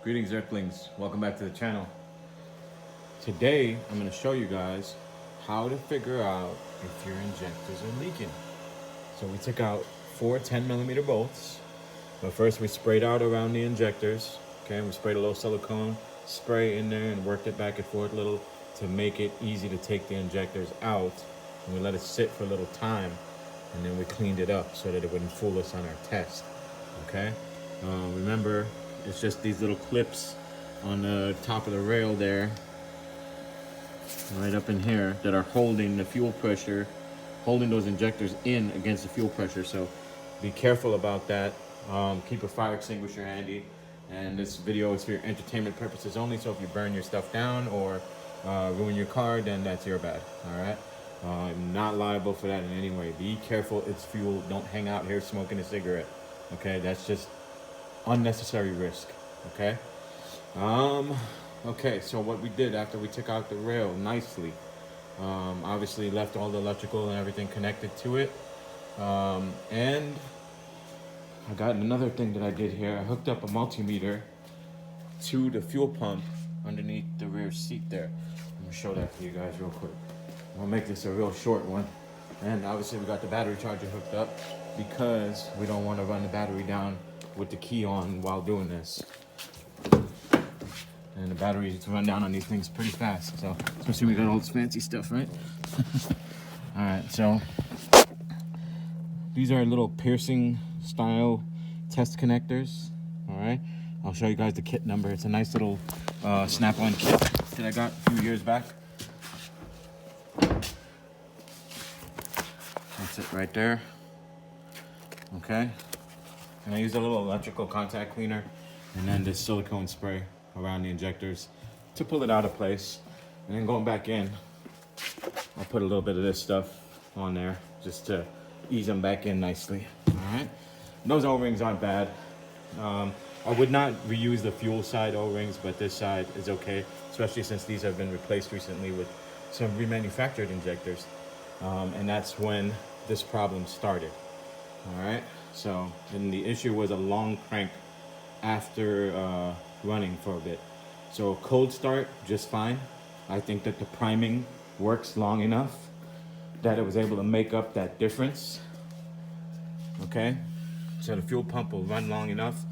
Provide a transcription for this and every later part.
Greetings Earthlings, welcome back to the channel. Today I'm going to show you guys how to figure out if your injectors are leaking. So we took out 4 10mm bolts, but first we sprayed out around the injectors. Okay, we sprayed a little silicone spray in there and worked it back and forth a little to make it easy to take the injectors out. And we let it sit for a little time, and then we cleaned it up so that it wouldn't fool us on our test. Okay, remember, it's just these little clips on the top of the rail there, right up in here, that are holding the fuel pressure, holding those injectors in against the fuel pressure. So be careful about that. Keep a fire extinguisher handy. And this video is for your entertainment purposes only. So if you burn your stuff down or ruin your car, then that's your bad. All right. I'm not liable for that in any way. Be careful. It's fuel. Don't hang out here smoking a cigarette. Okay, that's just unnecessary risk. Okay. Okay, so what we did after we took out the rail nicely, obviously left all the electrical and everything connected to it, and I got another thing that I did here. I hooked up a multimeter to the fuel pump underneath the rear seat there. I'm gonna show that to you guys real quick. I'll make this a real short one. And obviously we got the battery charger hooked up because we don't want to run the battery down with the key on while doing this. And the batteries run down on these things pretty fast, so especially we got all this fancy stuff, right? All right, so these are little piercing style test connectors. All right, I'll show you guys the kit number. It's a nice little snap-on kit that I got a few years back. That's it right there. Okay, and I used a little electrical contact cleaner and then this silicone spray around the injectors to pull it out of place. And then going back in, I'll put a little bit of this stuff on there just to ease them back in nicely. All right, those O-rings aren't bad. I would not reuse the fuel side O-rings, but this side is okay, especially since these have been replaced recently with some remanufactured injectors. And that's when this problem started. All right, so and the issue was a long crank after running for a bit. So cold start, just fine. I think that the priming works long enough that it was able to make up that difference. Okay, so the fuel pump will run long enough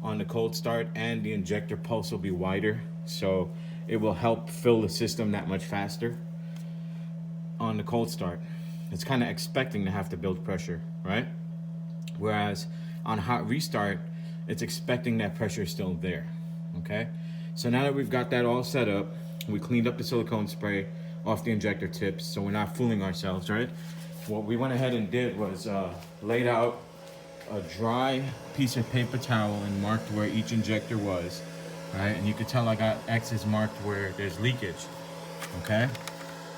on the cold start, and the injector pulse will be wider, so it will help fill the system that much faster on the cold start. It's kind of expecting to have to build pressure, right? Whereas on hot restart, it's expecting that pressure is still there. Okay, so now that we've got that all set up, we cleaned up the silicone spray off the injector tips so we're not fooling ourselves, right? What we went ahead and did was laid out a dry piece of paper towel and marked where each injector was, right? And you could tell I got X's marked where there's leakage. Okay,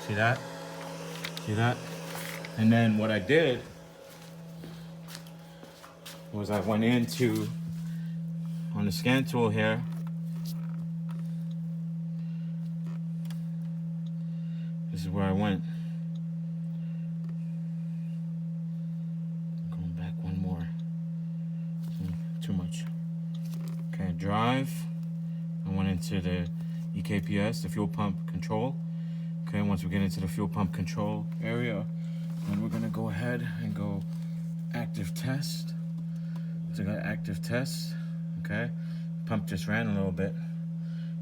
see that? See that? And then what I did was I went into, on the scan tool here, this is where I went. Going back one more. Too much. Okay, drive. I went into the EKPS, the fuel pump control. Okay, once we get into the fuel pump control area, then we're gonna go ahead and go active test. So I got active test. Okay, pump just ran a little bit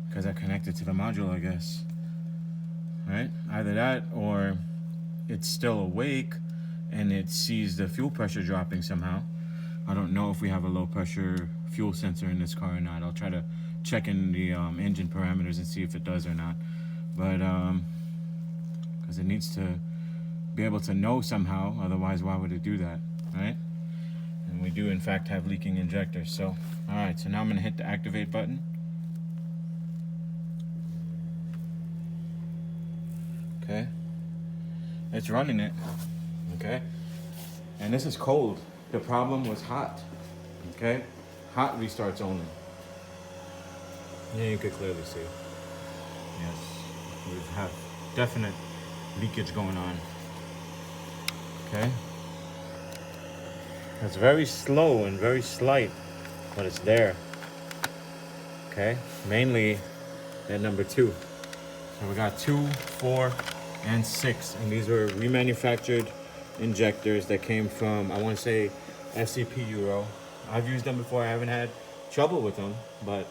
because I connected to the module, I guess. Right? Either that or it's still awake and it sees the fuel pressure dropping somehow. I don't know if we have a low pressure fuel sensor in this car or not. I'll try to check in the engine parameters and see if it does or not. But because it needs to be able to know somehow, otherwise why would it do that, right? And we do in fact have leaking injectors. So all right, so now I'm gonna hit the activate button. Okay, it's running it. Okay, and this is cold. The problem was hot. Okay, hot restarts only. Yeah, you could clearly see. Yes, we have definite leakage going on. Okay, it's very slow and very slight, but it's there. okay? Mainly at number 2. So we got 2, 4, and 6, and these were remanufactured injectors that came from, I want to say, SCP Euro. I've used them before. I haven't had trouble with them, but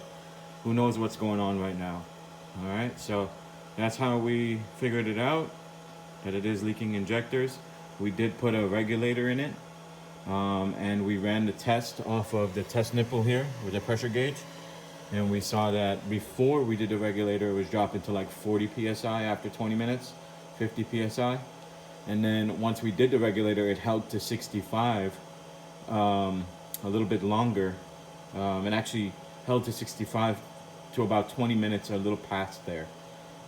who knows what's going on right now. All right, so that's how we figured it out, that it is leaking injectors. We did put a regulator in it, and we ran the test off of the test nipple here with a pressure gauge. And we saw that before we did the regulator, it was dropping to like 40 psi after 20 minutes, 50 psi. And then once we did the regulator, it held to 65 a little bit longer. It actually held to 65 to about 20 minutes, a little past there.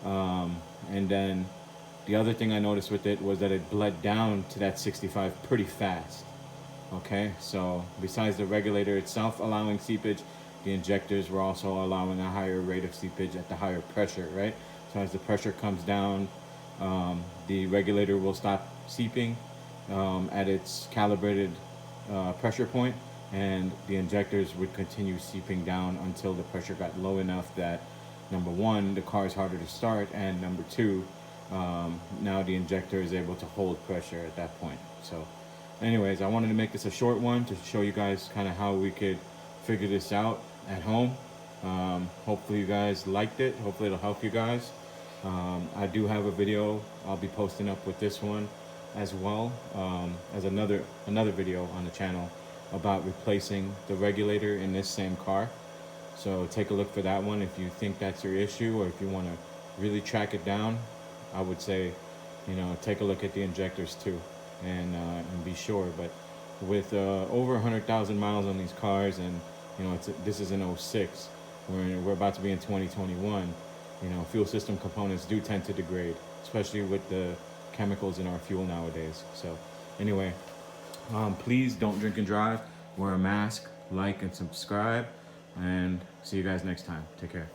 And then the other thing I noticed with it was that it bled down to that 65 pretty fast. Okay, so besides the regulator itself allowing seepage, the injectors were also allowing a higher rate of seepage at the higher pressure, right? So as the pressure comes down, the regulator will stop seeping at its calibrated pressure point, and the injectors would continue seeping down until the pressure got low enough that, number one, the car is harder to start, and number two, now the injector is able to hold pressure at that point. So anyways, I wanted to make this a short one to show you guys kind of how we could figure this out at home. Hopefully you guys liked it. Hopefully it'll help you guys. I do have a video I'll be posting up with this one as well as another video on the channel about replacing the regulator in this same car. So take a look for that one if you think that's your issue, or if you want to really track it down. I would say, you know, take a look at the injectors too, and be sure. But with over 100,000 miles on these cars, and you know, this is an 06, we're about to be in 2021. You know, fuel system components do tend to degrade, especially with the chemicals in our fuel nowadays. So anyway, please don't drink and drive, wear a mask, like and subscribe, and see you guys next time. Take care.